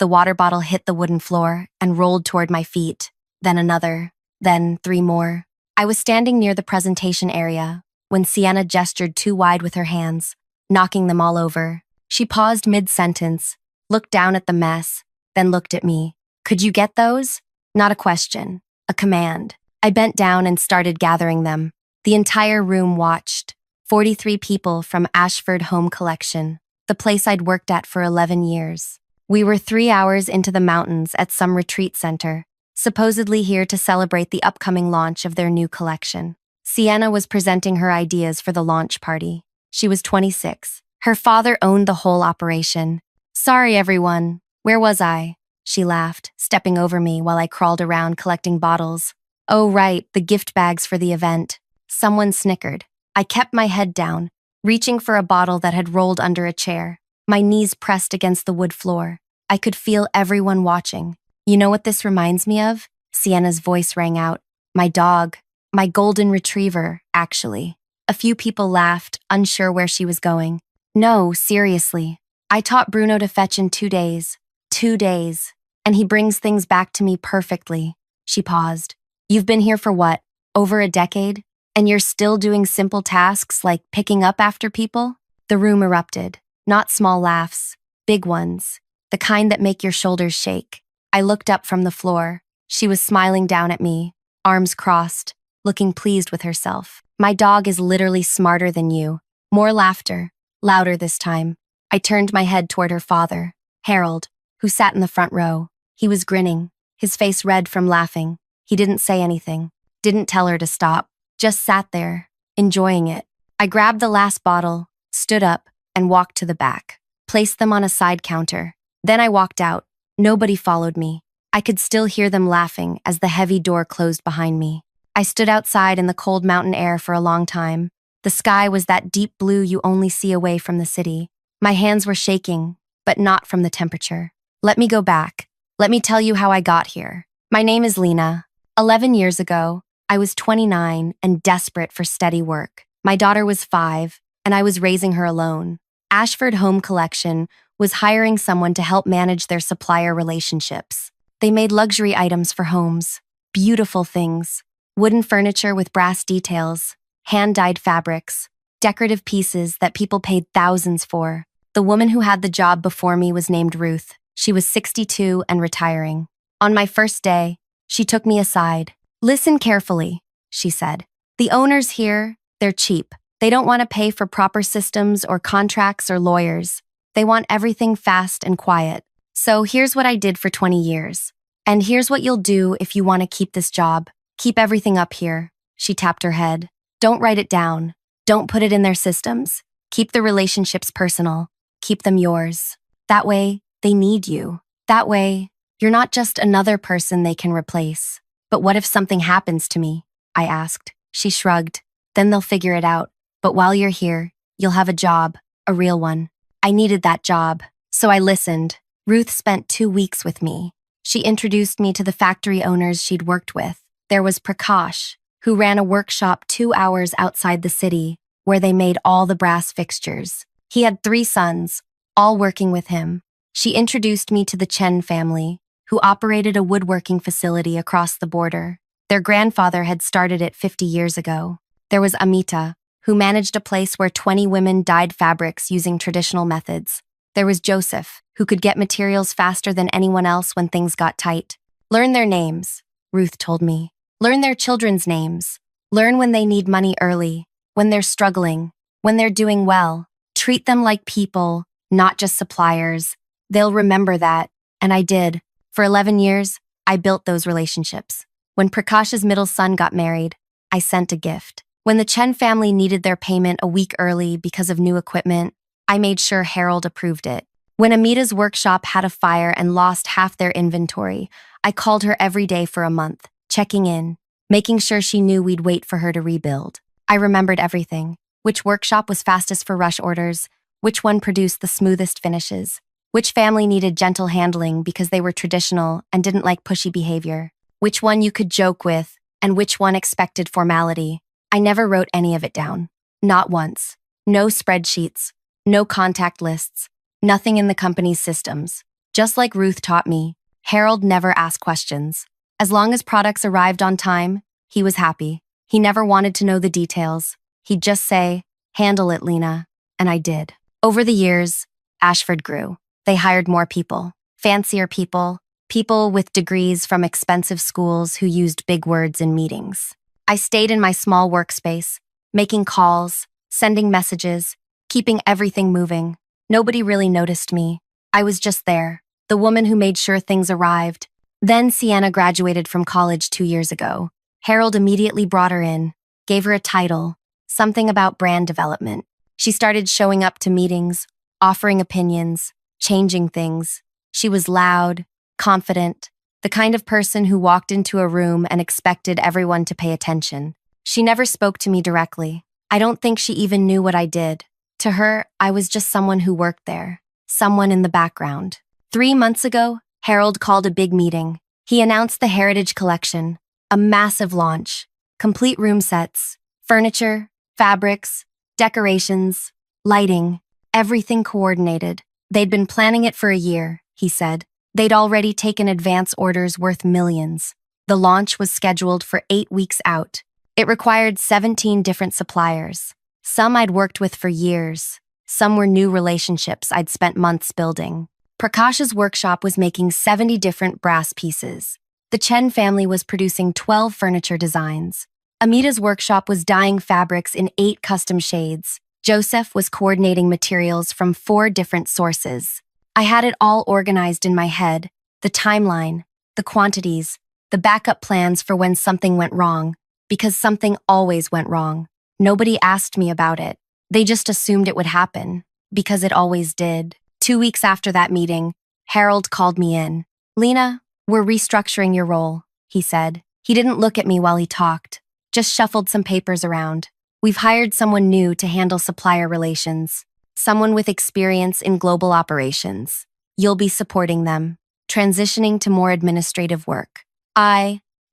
The water bottle hit the wooden floor and rolled toward my feet, then another, then 3 more. I was standing near the presentation area when Sienna gestured too wide with her hands, knocking them all over. She paused mid-sentence, looked down at the mess, then looked at me. "Could you get those?" Not a question, a command. I bent down and started gathering them. The entire room watched. 43 people from Ashford Home Collection, the place I'd worked at for 11 years. We were 3 hours into the mountains at some retreat center, supposedly here to celebrate the upcoming launch of their new collection. Sienna was presenting her ideas for the launch party. She was 26. Her father owned the whole operation. "Sorry, everyone. Where was I?" She laughed, stepping over me while I crawled around collecting bottles. "Oh, right, the gift bags for the event." Someone snickered. I kept my head down, reaching for a bottle that had rolled under a chair. My knees pressed against the wood floor. I could feel everyone watching. "You know what this reminds me of?" Sienna's voice rang out. "My dog. My golden retriever, actually." A few people laughed, unsure where she was going. "No, seriously. I taught Bruno to fetch in 2 days. 2 days. And he brings things back to me perfectly." She paused. "You've been here for what, over a decade? And you're still doing simple tasks like picking up after people?" The room erupted. Not small laughs, big ones, the kind that make your shoulders shake. I looked up from the floor. She was smiling down at me, arms crossed, looking pleased with herself. "My dog is literally smarter than you." More laughter, louder this time. I turned my head toward her father, Harold, who sat in the front row. He was grinning, his face red from laughing. He didn't say anything, didn't tell her to stop, just sat there, enjoying it. I grabbed the last bottle, stood up, and walked to the back, placed them on a side counter. Then I walked out. Nobody followed me. I could still hear them laughing as the heavy door closed behind me. I stood outside in the cold mountain air for a long time. The sky was that deep blue you only see away from the city. My hands were shaking, but not from the temperature. Let me go back. Let me tell you how I got here. My name is Lina. 11 years ago, I was 29 and desperate for steady work. My daughter was 5, and I was raising her alone. Ashford Home Collection was hiring someone to help manage their supplier relationships. They made luxury items for homes, beautiful things, wooden furniture with brass details, hand-dyed fabrics, decorative pieces that people paid thousands for. The woman who had the job before me was named Ruth. She was 62 and retiring. On my first day, she took me aside. "Listen carefully," she said. "The owners here, they're cheap. They don't want to pay for proper systems or contracts or lawyers. They want everything fast and quiet. So here's what I did for 20 years. And here's what you'll do if you want to keep this job. Keep everything up here." She tapped her head. "Don't write it down. Don't put it in their systems. Keep the relationships personal. Keep them yours. That way, they need you. That way, you're not just another person they can replace." "But what if something happens to me?" I asked. She shrugged. "Then they'll figure it out. But while you're here, you'll have a job, a real one." I needed that job, so I listened. Ruth spent 2 weeks with me. She introduced me to the factory owners she'd worked with. There was Prakash, who ran a workshop 2 hours outside the city, where they made all the brass fixtures. He had 3 sons, all working with him. She introduced me to the Chen family, who operated a woodworking facility across the border. Their grandfather had started it 50 years ago. There was Amita, who managed a place where 20 women dyed fabrics using traditional methods. There was Joseph, who could get materials faster than anyone else when things got tight. "Learn their names," Ruth told me. "Learn their children's names. Learn when they need money early, when they're struggling, when they're doing well. Treat them like people, not just suppliers. They'll remember that." And I did. For 11 years, I built those relationships. When Prakash's middle son got married, I sent a gift. When the Chen family needed their payment a week early because of new equipment, I made sure Harold approved it. When Amita's workshop had a fire and lost half their inventory, I called her every day for a month, checking in, making sure she knew we'd wait for her to rebuild. I remembered everything. Which workshop was fastest for rush orders, which one produced the smoothest finishes, which family needed gentle handling because they were traditional and didn't like pushy behavior, which one you could joke with, and which one expected formality. I never wrote any of it down. Not once. No spreadsheets. No contact lists. Nothing in the company's systems. Just like Ruth taught me, Harold never asked questions. As long as products arrived on time, he was happy. He never wanted to know the details. He'd just say, "Handle it, Lina." And I did. Over the years, Ashford grew. They hired more people, fancier people, people with degrees from expensive schools who used big words in meetings. I stayed in my small workspace, making calls, sending messages, keeping everything moving. Nobody really noticed me. I was just there, the woman who made sure things arrived. Then Sienna graduated from college 2 years ago. Harold immediately brought her in, gave her a title, something about brand development. She started showing up to meetings, offering opinions, changing things. She was loud, confident, the kind of person who walked into a room and expected everyone to pay attention. She never spoke to me directly. I don't think she even knew what I did. To her, I was just someone who worked there, someone in the background. 3 months ago, Harold called a big meeting. He announced the Heritage Collection, a massive launch, complete room sets, furniture, fabrics, decorations, lighting, everything coordinated. They'd been planning it for a year, he said. They'd already taken advance orders worth millions. The launch was scheduled for 8 weeks out. It required 17 different suppliers. Some I'd worked with for years. Some were new relationships I'd spent months building. Prakash's workshop was making 70 different brass pieces. The Chen family was producing 12 furniture designs. Amita's workshop was dyeing fabrics in 8 custom shades. Joseph was coordinating materials from 4 different sources. I had it all organized in my head, the timeline, the quantities, the backup plans for when something went wrong, because something always went wrong. Nobody asked me about it. They just assumed it would happen, because it always did. 2 weeks after that meeting, Harold called me in. "Lina, we're restructuring your role," he said. He didn't look at me while he talked, just shuffled some papers around. "We've hired someone new to handle supplier relations, someone with experience in global operations. You'll be supporting them, transitioning to more administrative work."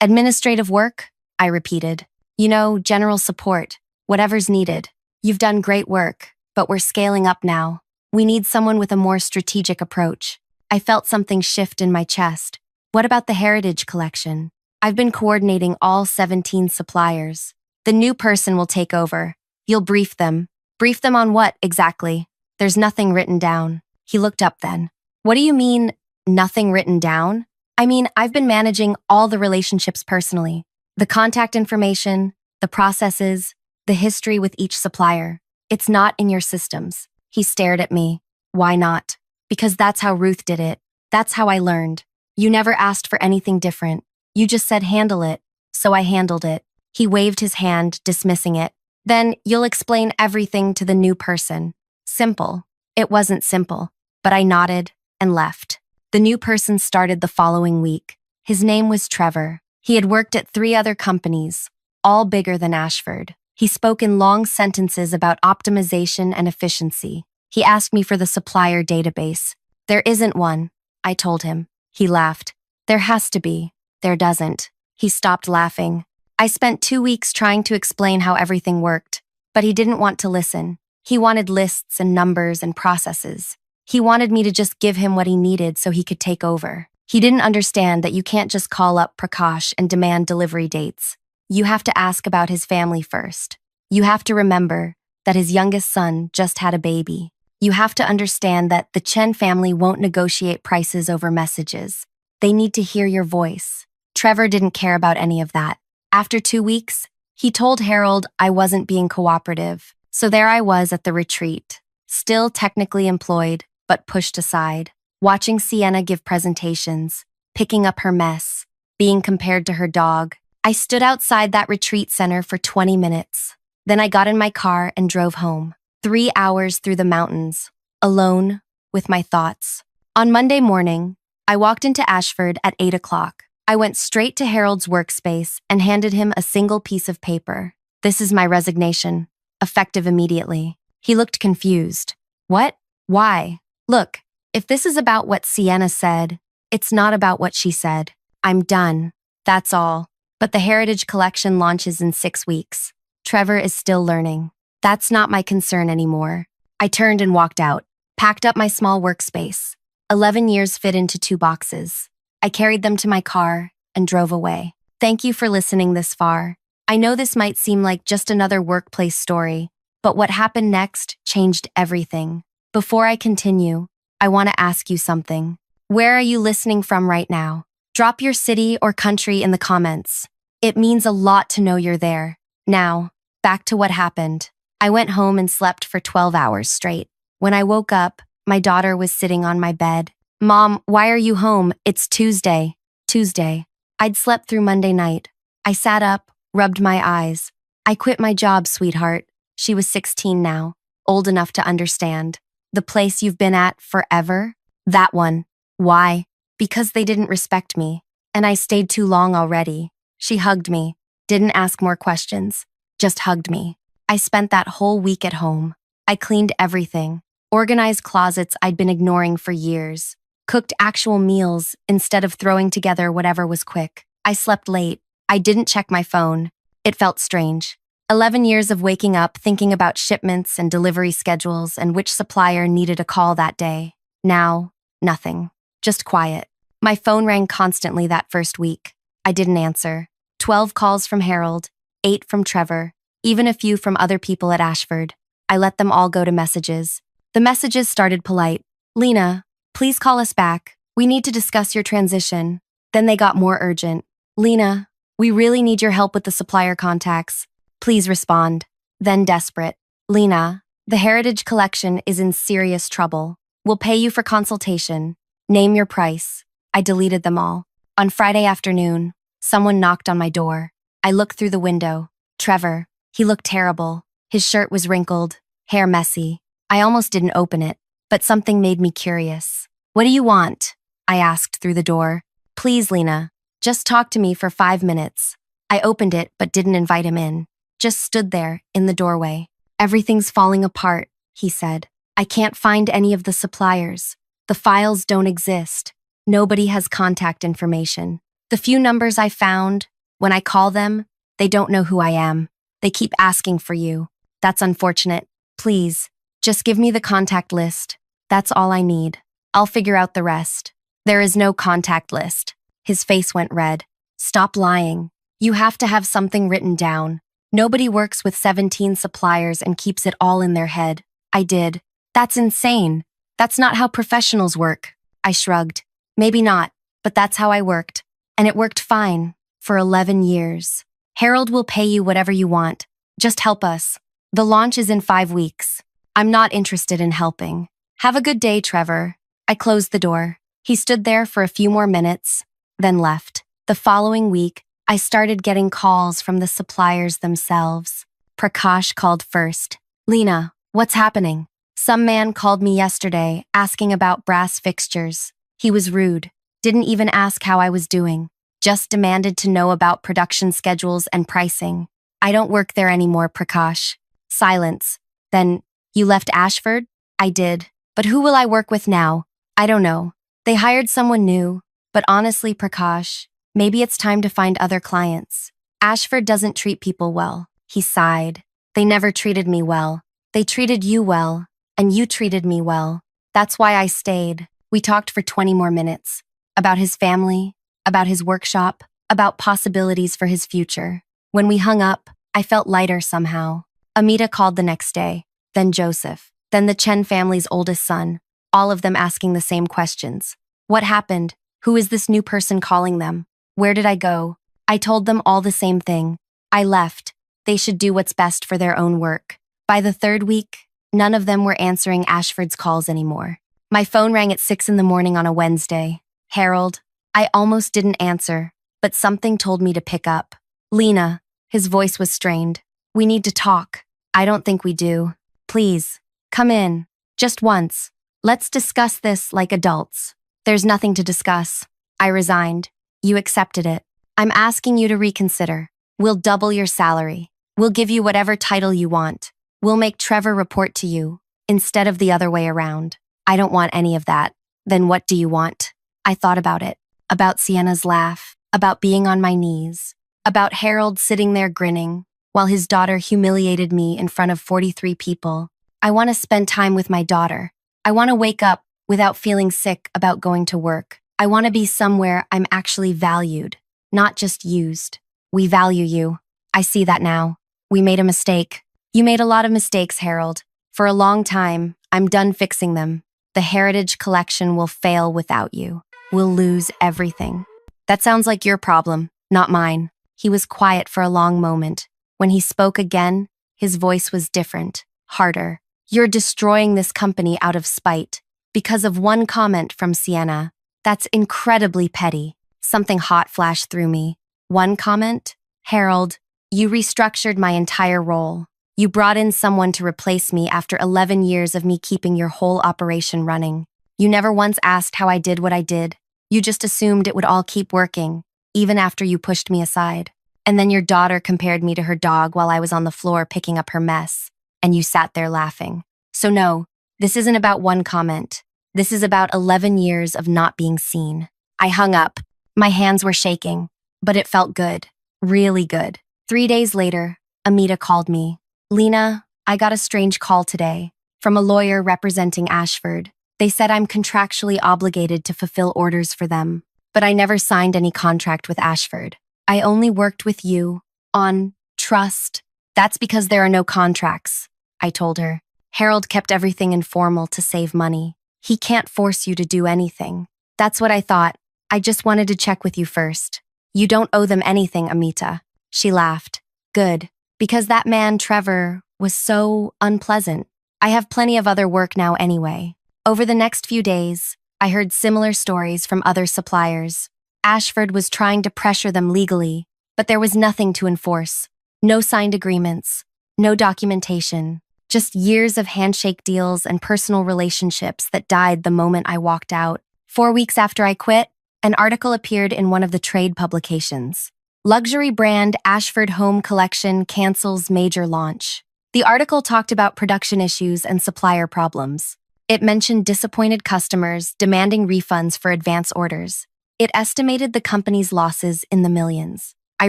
Administrative work? I repeated. "You know, general support, whatever's needed. You've done great work, but we're scaling up now. We need someone with a more strategic approach." I felt something shift in my chest. "What about the Heritage Collection?" "I've been coordinating all 17 suppliers. The new person will take over. You'll brief them." "Brief them on what, exactly?" "There's nothing written down." He looked up then. "What do you mean, nothing written down?" "I mean, I've been managing all the relationships personally. The contact information, the processes, the history with each supplier. It's not in your systems." He stared at me. "Why not?" "Because that's how Ruth did it. That's how I learned. You never asked for anything different. You just said handle it, so I handled it." He waved his hand, dismissing it. "Then you'll explain everything to the new person." Simple. It wasn't simple, but I nodded and left. The new person started the following week. His name was Trevor. He had worked at 3 other companies, all bigger than Ashford. He spoke in long sentences about optimization and efficiency. He asked me for the supplier database. "There isn't one," I told him. He laughed. "There has to be." "There doesn't." He stopped laughing. I spent 2 weeks trying to explain how everything worked, but he didn't want to listen. He wanted lists and numbers and processes. He wanted me to just give him what he needed so he could take over. He didn't understand that you can't just call up Prakash and demand delivery dates. You have to ask about his family first. You have to remember that his youngest son just had a baby. You have to understand that the Chen family won't negotiate prices over messages. They need to hear your voice. Trevor didn't care about any of that. After 2 weeks, he told Harold I wasn't being cooperative. So there I was at the retreat, still technically employed, but pushed aside, watching Sienna give presentations, picking up her mess, being compared to her dog. I stood outside that retreat center for 20 minutes. Then I got in my car and drove home. 3 hours through the mountains, alone, with my thoughts. On Monday morning, I walked into Ashford at 8 o'clock. I went straight to Harold's workspace and handed him a single piece of paper. "This is my resignation, effective immediately." He looked confused. "What? Why?" "Look, if this is about what Sienna said, it's not about what she said. I'm done. That's all. But the Heritage Collection launches in 6 weeks. Trevor is still learning. That's not my concern anymore." I turned and walked out, packed up my small workspace. 11 years fit into 2 boxes. I carried them to my car and drove away. Thank you for listening this far. I know this might seem like just another workplace story, but what happened next changed everything. Before I continue, I want to ask you something. Where are you listening from right now? Drop your city or country in the comments. It means a lot to know you're there. Now, back to what happened. I went home and slept for 12 hours straight. When I woke up, my daughter was sitting on my bed. Mom, why are you home? It's Tuesday. Tuesday. I'd slept through Monday night. I sat up, rubbed my eyes. I quit my job, sweetheart. She was 16 now, old enough to understand. The place you've been at forever? That one. Why? Because they didn't respect me, and I stayed too long already. She hugged me, didn't ask more questions, just hugged me. I spent that whole week at home. I cleaned everything, organized closets I'd been ignoring for years, cooked actual meals instead of throwing together whatever was quick. I slept late. I didn't check my phone. It felt strange. 11 years of waking up thinking about shipments and delivery schedules and which supplier needed a call that day. Now, nothing. Just quiet. My phone rang constantly that first week. I didn't answer. 12 calls from Harold, 8 from Trevor, even a few from other people at Ashford. I let them all go to messages. The messages started polite. Lina, please call us back. We need to discuss your transition. Then they got more urgent. Lina, we really need your help with the supplier contacts. Please respond. Then desperate. Lina, the Heritage Collection is in serious trouble. We'll pay you for consultation. Name your price. I deleted them all. On Friday afternoon, someone knocked on my door. I looked through the window. Trevor. He looked terrible. His shirt was wrinkled, hair messy. I almost didn't open it, but something made me curious. What do you want? I asked through the door. Please, Lina, just talk to me for 5 minutes. I opened it but didn't invite him in. Just stood there in the doorway. Everything's falling apart, he said. I can't find any of the suppliers. The files don't exist. Nobody has contact information. The few numbers I found, when I call them, they don't know who I am. They keep asking for you. That's unfortunate. Please, just give me the contact list. That's all I need. I'll figure out the rest. There is no contact list. His face went red. Stop lying. You have to have something written down. Nobody works with 17 suppliers and keeps it all in their head. I did. That's insane. That's not how professionals work. I shrugged. Maybe not, but that's how I worked. And it worked fine for 11 years. Harold will pay you whatever you want. Just help us. The launch is in 5 weeks. I'm not interested in helping. Have a good day, Trevor. I closed the door. He stood there for a few more minutes, then left. The following week, I started getting calls from the suppliers themselves. Prakash called first. Lina, what's happening? Some man called me yesterday asking about brass fixtures. He was rude, didn't even ask how I was doing, just demanded to know about production schedules and pricing. I don't work there anymore, Prakash. Silence. Then, you left Ashford? I did. But who will I work with now? I don't know. They hired someone new. But honestly, Prakash, maybe it's time to find other clients. Ashford doesn't treat people well. He sighed. They never treated me well. They treated you well, and you treated me well. That's why I stayed. We talked for 20 more minutes. About his family, about his workshop, about possibilities for his future. When we hung up, I felt lighter somehow. Amita called the next day, then Joseph, then the Chen family's oldest son, all of them asking the same questions. What happened? Who is this new person calling them? Where did I go? I told them all the same thing. I left. They should do what's best for their own work. By the 3rd week, none of them were answering Ashford's calls anymore. My phone rang at 6 in the morning on a Wednesday. Harold. I almost didn't answer, but something told me to pick up. Lina. His voice was strained. We need to talk. I don't think we do. Please, come in. Just once. Let's discuss this like adults. There's nothing to discuss. I resigned. You accepted it. I'm asking you to reconsider. We'll double your salary. We'll give you whatever title you want. We'll make Trevor report to you, instead of the other way around. I don't want any of that. Then what do you want? I thought about it. About Sienna's laugh. About being on my knees. About Harold sitting there grinning, while his daughter humiliated me in front of 43 people. I want to spend time with my daughter. I want to wake up without feeling sick about going to work. I want to be somewhere I'm actually valued, not just used. We value you. I see that now. We made a mistake. You made a lot of mistakes, Harold. For a long time, I'm done fixing them. The Heritage Collection will fail without you. We'll lose everything. That sounds like your problem, not mine. He was quiet for a long moment. When he spoke again, his voice was different, harder. You're destroying this company out of spite. Because of one comment from Sienna. That's incredibly petty. Something hot flashed through me. One comment? Harold, you restructured my entire role. You brought in someone to replace me after 11 years of me keeping your whole operation running. You never once asked how I did what I did. You just assumed it would all keep working, even after you pushed me aside. And then your daughter compared me to her dog while I was on the floor picking up her mess, and you sat there laughing. So no, this isn't about one comment. This is about 11 years of not being seen. I hung up. My hands were shaking, but it felt good. Really good. 3 days later, Amita called me. Lina, I got a strange call today from a lawyer representing Ashford. They said I'm contractually obligated to fulfill orders for them, but I never signed any contract with Ashford. I only worked with you on trust. That's because there are no contracts, I told her. Harold kept everything informal to save money. He can't force you to do anything. That's what I thought. I just wanted to check with you first. You don't owe them anything, Amita. She laughed. Good. Because that man, Trevor, was so unpleasant. I have plenty of other work now anyway. Over the next few days, I heard similar stories from other suppliers. Ashford was trying to pressure them legally, but there was nothing to enforce. No signed agreements, no documentation, just years of handshake deals and personal relationships that died the moment I walked out. 4 weeks after I quit, an article appeared in one of the trade publications. Luxury brand Ashford Home Collection cancels major launch. The article talked about production issues and supplier problems. It mentioned disappointed customers demanding refunds for advance orders. It estimated the company's losses in the millions. I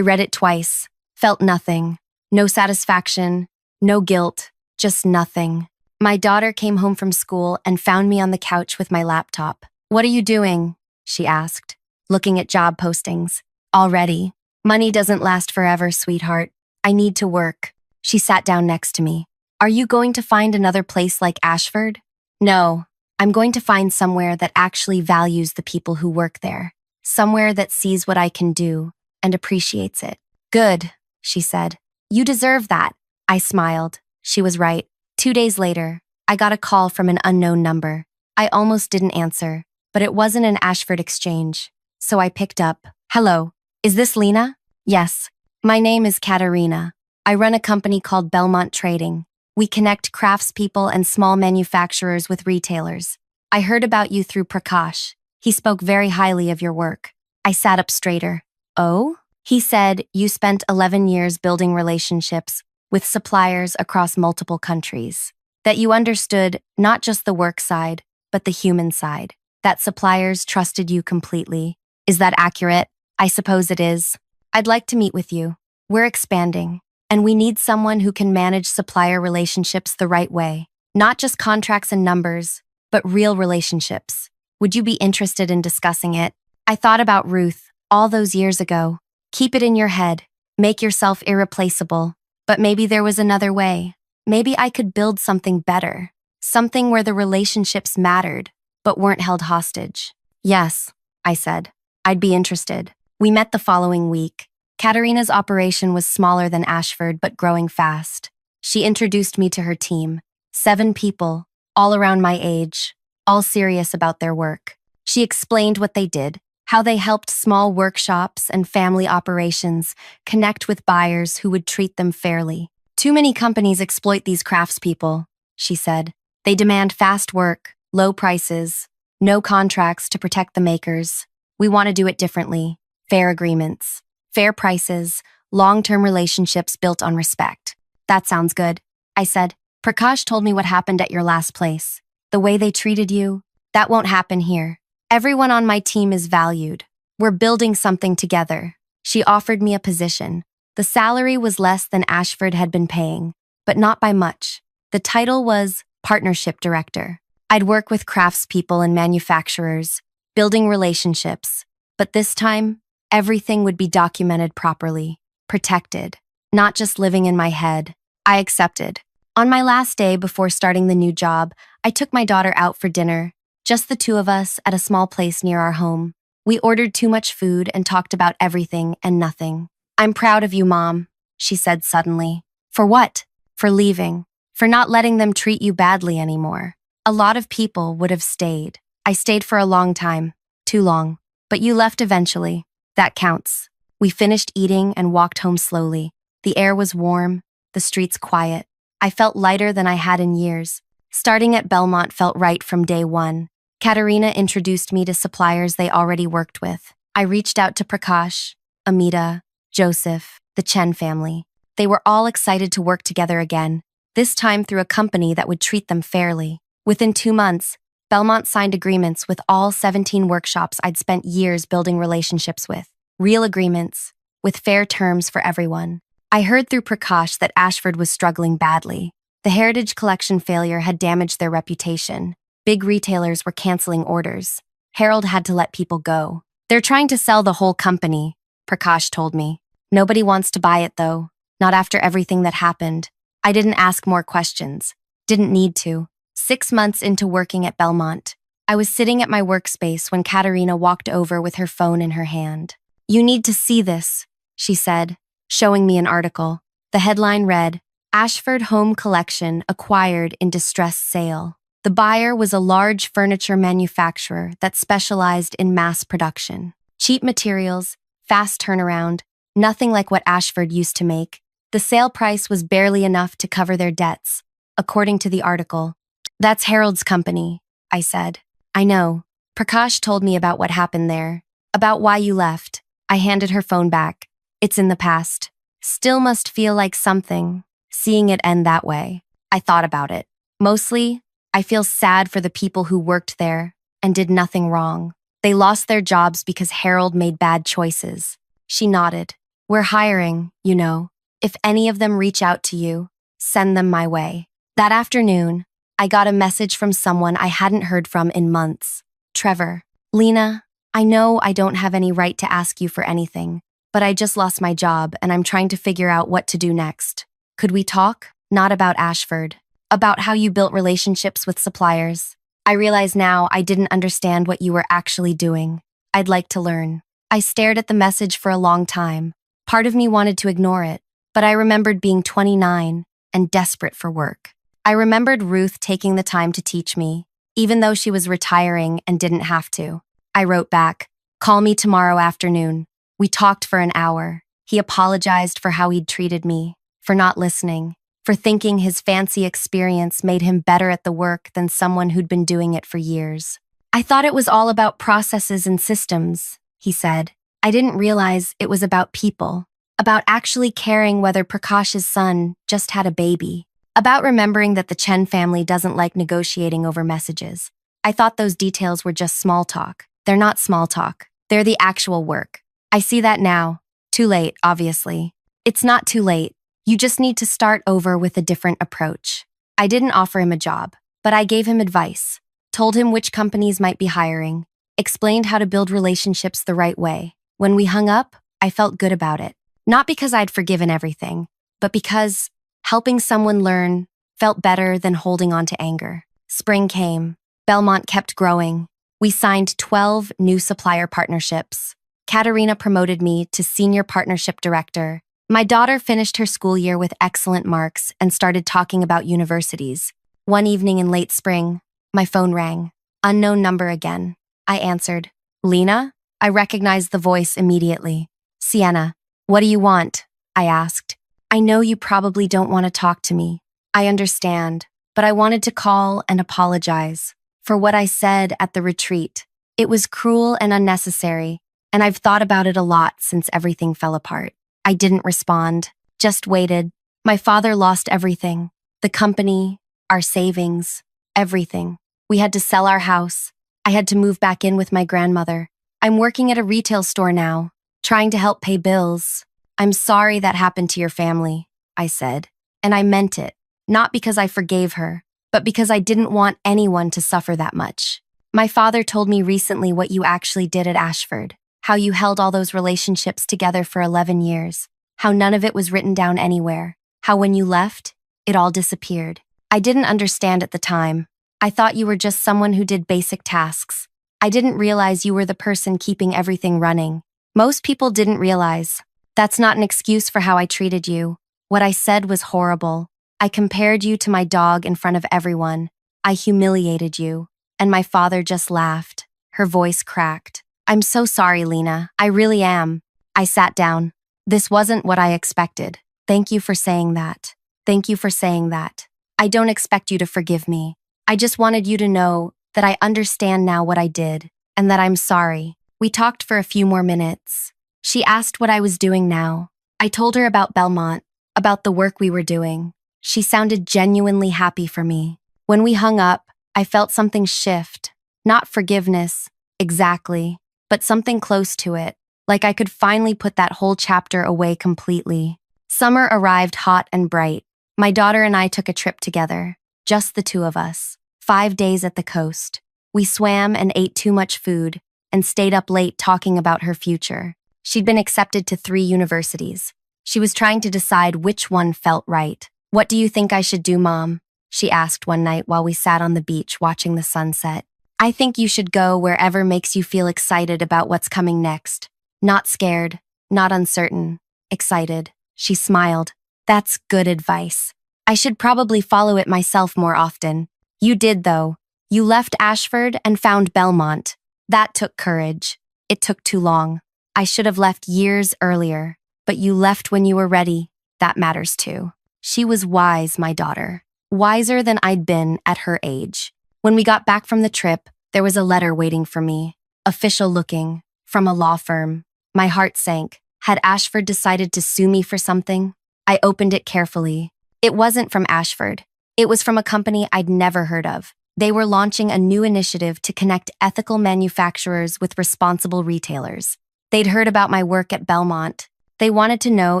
read it twice, felt nothing. No satisfaction, no guilt, just nothing. My daughter came home from school and found me on the couch with my laptop. What are you doing? She asked, looking at job postings. Already. Money doesn't last forever, sweetheart. I need to work. She sat down next to me. Are you going to find another place like Ashford? No, I'm going to find somewhere that actually values the people who work there. Somewhere that sees what I can do and appreciates it. Good, she said. You deserve that. I smiled. She was right. 2 days later, I got a call from an unknown number. I almost didn't answer, but it wasn't an Ashford exchange. So I picked up. Hello. Is this Lina? Yes. My name is Katerina. I run a company called Belmont Trading. We connect craftspeople and small manufacturers with retailers. I heard about you through Prakash. He spoke very highly of your work. I sat up straighter. Oh? He said you spent 11 years building relationships with suppliers across multiple countries. That you understood not just the work side, but the human side. That suppliers trusted you completely. Is that accurate? I suppose it is. I'd like to meet with you. We're expanding, and we need someone who can manage supplier relationships the right way. Not just contracts and numbers, but real relationships. Would you be interested in discussing it? I thought about Ruth all those years ago. Keep it in your head. Make yourself irreplaceable. But maybe there was another way. Maybe I could build something better. Something where the relationships mattered, but weren't held hostage. Yes, I said. I'd be interested. We met the following week. Katerina's operation was smaller than Ashford, but growing fast. She introduced me to her team. 7 people, all around my age, all serious about their work. She explained what they did, how they helped small workshops and family operations connect with buyers who would treat them fairly. Too many companies exploit these craftspeople, she said. They demand fast work, low prices, no contracts to protect the makers. We want to do it differently. Fair agreements, fair prices, long-term relationships built on respect. That sounds good, I said. Prakash told me what happened at your last place. The way they treated you, that won't happen here. Everyone on my team is valued. We're building something together. She offered me a position. The salary was less than Ashford had been paying, but not by much. The title was Partnership Director. I'd work with craftspeople and manufacturers, building relationships. But this time, everything would be documented properly, protected, not just living in my head. I accepted. On my last day before starting the new job, I took my daughter out for dinner, just the two of us at a small place near our home. We ordered too much food and talked about everything and nothing. "I'm proud of you, Mom," she said suddenly. "For what?" "For leaving. For not letting them treat you badly anymore. A lot of people would have stayed. I stayed for a long time. Too long. But you left eventually. That counts." We finished eating and walked home slowly. The air was warm, the streets quiet. I felt lighter than I had in years. Starting at Belmont felt right from day one. Katerina introduced me to suppliers they already worked with. I reached out to Prakash, Amita, Joseph, the Chen family. They were all excited to work together again, this time through a company that would treat them fairly. Within 2 months, Belmont signed agreements with all 17 workshops I'd spent years building relationships with. Real agreements, with fair terms for everyone. I heard through Prakash that Ashford was struggling badly. The Heritage Collection failure had damaged their reputation. Big retailers were canceling orders. Harold had to let people go. "They're trying to sell the whole company," Prakash told me. "Nobody wants to buy it, though. Not after everything that happened." I didn't ask more questions. Didn't need to. 6 months into working at Belmont, I was sitting at my workspace when Katerina walked over with her phone in her hand. "You need to see this," she said, showing me an article. The headline read, "Ashford Home Collection Acquired in Distress Sale." The buyer was a large furniture manufacturer that specialized in mass production. Cheap materials, fast turnaround, nothing like what Ashford used to make. The sale price was barely enough to cover their debts, according to the article. "That's Harold's company," I said. "I know. Prakash told me about what happened there, about why you left." I handed her phone back. "It's in the past. Still must feel like something, seeing it end that way." I thought about it. Mostly, I feel sad for the people who worked there and did nothing wrong. They lost their jobs because Harold made bad choices. She nodded. "We're hiring, you know. If any of them reach out to you, send them my way." That afternoon, I got a message from someone I hadn't heard from in months. "Trevor, Lina, I know I don't have any right to ask you for anything, but I just lost my job and I'm trying to figure out what to do next. Could we talk? Not about Ashford. About how you built relationships with suppliers. I realize now I didn't understand what you were actually doing. I'd like to learn." I stared at the message for a long time. Part of me wanted to ignore it, but I remembered being 29 and desperate for work. I remembered Ruth taking the time to teach me, even though she was retiring and didn't have to. I wrote back, "Call me tomorrow afternoon." We talked for an hour. He apologized for how he'd treated me, for not listening, for thinking his fancy experience made him better at the work than someone who'd been doing it for years. "I thought it was all about processes and systems," he said. "I didn't realize it was about people, about actually caring whether Prakash's son just had a baby, about remembering that the Chen family doesn't like negotiating over messages. I thought those details were just small talk. They're not small talk. They're the actual work. I see that now. Too late, obviously. It's not too late. You just need to start over with a different approach." I didn't offer him a job, but I gave him advice, told him which companies might be hiring, explained how to build relationships the right way. When we hung up, I felt good about it. Not because I'd forgiven everything, but because helping someone learn felt better than holding on to anger. Spring came. Belmont kept growing. We signed 12 new supplier partnerships. Katerina promoted me to Senior Partnership Director. My daughter finished her school year with excellent marks and started talking about universities. One evening in late spring, my phone rang. Unknown number again. I answered. "Lina?" I recognized the voice immediately. "Sienna, what do you want?" I asked. "I know you probably don't want to talk to me. I understand, but I wanted to call and apologize for what I said at the retreat. It was cruel and unnecessary, and I've thought about it a lot since everything fell apart." I didn't respond, just waited. My father lost everything. The company, our savings, everything. We had to sell our house. I had to move back in with my grandmother. I'm working at a retail store now, trying to help pay bills. "I'm sorry that happened to your family," I said. And I meant it, not because I forgave her, but because I didn't want anyone to suffer that much. My father told me recently what you actually did at Ashford, how you held all those relationships together for 11 years, how none of it was written down anywhere, how when you left, it all disappeared. I didn't understand at the time. I thought you were just someone who did basic tasks. I didn't realize you were the person keeping everything running. Most people didn't realize. That's not an excuse for how I treated you. What I said was horrible. I compared you to my dog in front of everyone. I humiliated you. And my father just laughed. Her voice cracked. I'm so sorry, Lina. I really am. I sat down. This wasn't what I expected. Thank you for saying that. Thank you for saying that. I don't expect you to forgive me. I just wanted you to know that I understand now what I did, and that I'm sorry. We talked for a few more minutes. She asked what I was doing now. I told her about Belmont, about the work we were doing. She sounded genuinely happy for me. When we hung up, I felt something shift. Not forgiveness, exactly, but something close to it, like I could finally put that whole chapter away completely. Summer arrived hot and bright. My daughter and I took a trip together, just the two of us. 5 days at the coast. We swam and ate too much food and stayed up late talking about her future. She'd been accepted to 3 universities. She was trying to decide which one felt right. What do you think I should do, Mom? She asked one night while we sat on the beach watching the sunset. I think you should go wherever makes you feel excited about what's coming next. Not scared, not uncertain, excited. She smiled. That's good advice. I should probably follow it myself more often. You did, though. You left Ashford and found Belmont. That took courage. It took too long. I should have left years earlier, but you left when you were ready. That matters too. She was wise, my daughter. Wiser than I'd been at her age. When we got back from the trip, there was a letter waiting for me. Official looking, from a law firm. My heart sank. Had Ashford decided to sue me for something? I opened it carefully. It wasn't from Ashford. It was from a company I'd never heard of. They were launching a new initiative to connect ethical manufacturers with responsible retailers. They'd heard about my work at Belmont. They wanted to know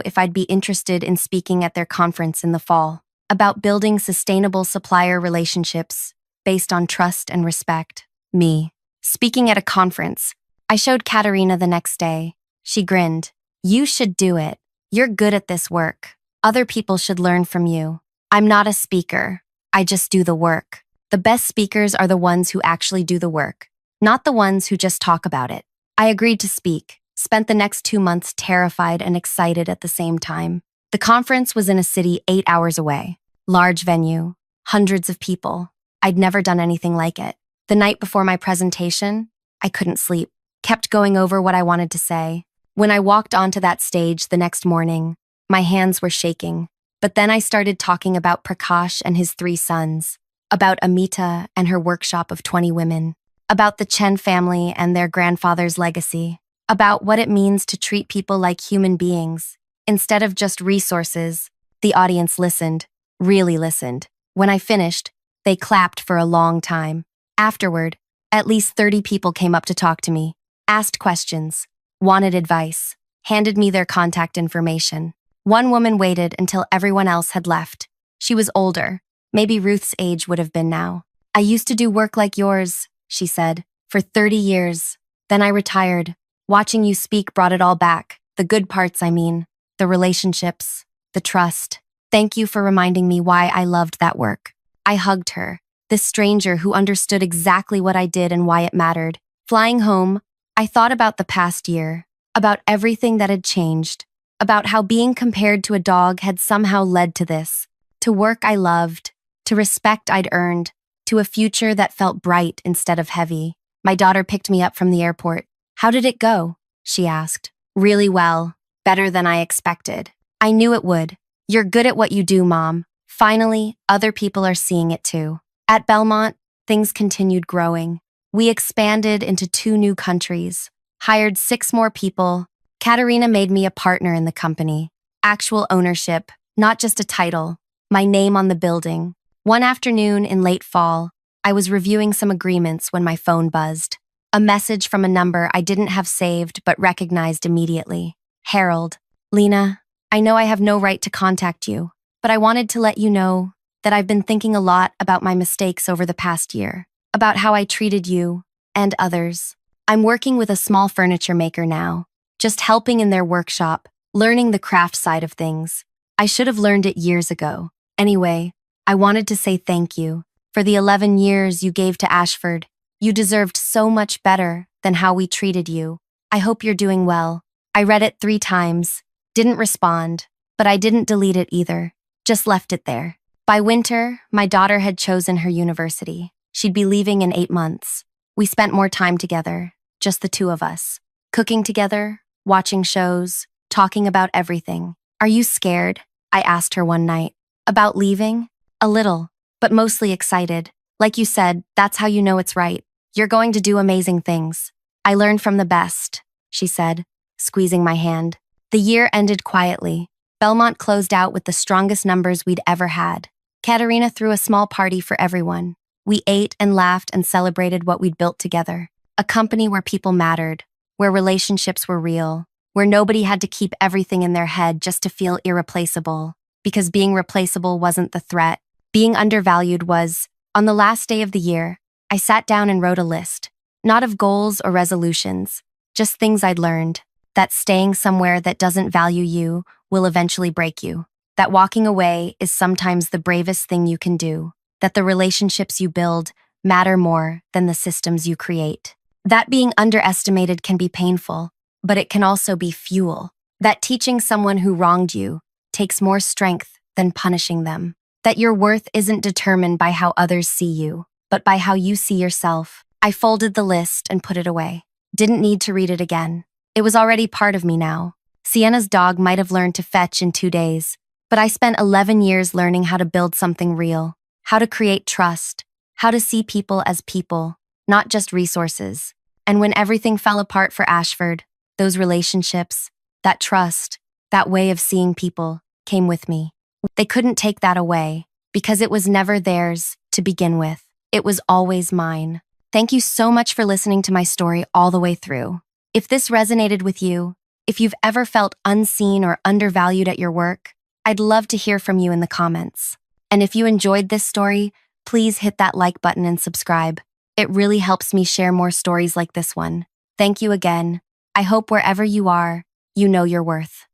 if I'd be interested in speaking at their conference in the fall, about building sustainable supplier relationships based on trust and respect. Me. Speaking at a conference. I showed Katerina the next day. She grinned. You should do it. You're good at this work. Other people should learn from you. I'm not a speaker. I just do the work. The best speakers are the ones who actually do the work, not the ones who just talk about it. I agreed to speak, spent the next 2 months terrified and excited at the same time. The conference was in a city 8 hours away. Large venue, hundreds of people. I'd never done anything like it. The night before my presentation, I couldn't sleep, kept going over what I wanted to say. When I walked onto that stage the next morning, my hands were shaking. But then I started talking about Prakash and his 3 sons, about Amita and her workshop of 20 women, about the Chen family and their grandfather's legacy, about what it means to treat people like human beings, instead of just resources. The audience listened, really listened. When I finished, they clapped for a long time. Afterward, at least 30 people came up to talk to me, asked questions, wanted advice, handed me their contact information. One woman waited until everyone else had left. She was older. Maybe Ruth's age would have been now. I used to do work like yours, she said, for 30 years. Then I retired. Watching you speak brought it all back. The good parts, I mean. The relationships. The trust. Thank you for reminding me why I loved that work. I hugged her, this stranger who understood exactly what I did and why it mattered. Flying home, I thought about the past year, about everything that had changed, about how being compared to a dog had somehow led to this, to work I loved, to respect I'd earned, to a future that felt bright instead of heavy. My daughter picked me up from the airport. How did it go? She asked. Really well, better than I expected. I knew it would. You're good at what you do, Mom. Finally, other people are seeing it too. At Belmont, things continued growing. We expanded into 2 new countries, hired 6 more people. Katerina made me a partner in the company. Actual ownership, not just a title. My name on the building. One afternoon in late fall, I was reviewing some agreements when my phone buzzed. A message from a number I didn't have saved but recognized immediately. Harold. Lina, I know I have no right to contact you, but I wanted to let you know that I've been thinking a lot about my mistakes over the past year, about how I treated you and others. I'm working with a small furniture maker now, just helping in their workshop, learning the craft side of things. I should have learned it years ago. Anyway, I wanted to say thank you for the 11 years you gave to Ashford. You deserved so much better than how we treated you. I hope you're doing well. I read it 3 times, didn't respond, but I didn't delete it either, just left it there. By winter, my daughter had chosen her university. She'd be leaving in 8 months. We spent more time together, just the 2 of us, cooking together, watching shows, talking about everything. Are you scared? I asked her one night. About leaving? A little, but mostly excited. Like you said, that's how you know it's right. You're going to do amazing things. I learned from the best, she said, squeezing my hand. The year ended quietly. Belmont closed out with the strongest numbers we'd ever had. Katerina threw a small party for everyone. We ate and laughed and celebrated what we'd built together. A company where people mattered, where relationships were real, where nobody had to keep everything in their head just to feel irreplaceable. Because being replaceable wasn't the threat. Being undervalued was. On the last day of the year, I sat down and wrote a list. Not of goals or resolutions, just things I'd learned. That staying somewhere that doesn't value you will eventually break you. That walking away is sometimes the bravest thing you can do. That the relationships you build matter more than the systems you create. That being underestimated can be painful, but it can also be fuel. That teaching someone who wronged you takes more strength than punishing them. That your worth isn't determined by how others see you, but by how you see yourself. I folded the list and put it away. Didn't need to read it again. It was already part of me now. Sienna's dog might have learned to fetch in 2 days, but I spent 11 years learning how to build something real, how to create trust, how to see people as people, not just resources. And when everything fell apart for Ashford, those relationships, that trust, that way of seeing people came with me. They couldn't take that away because it was never theirs to begin with. It was always mine. Thank you so much for listening to my story all the way through. If this resonated with you, if you've ever felt unseen or undervalued at your work, I'd love to hear from you in the comments. And if you enjoyed this story, please hit that like button and subscribe. It really helps me share more stories like this one. Thank you again. I hope wherever you are, you know your worth.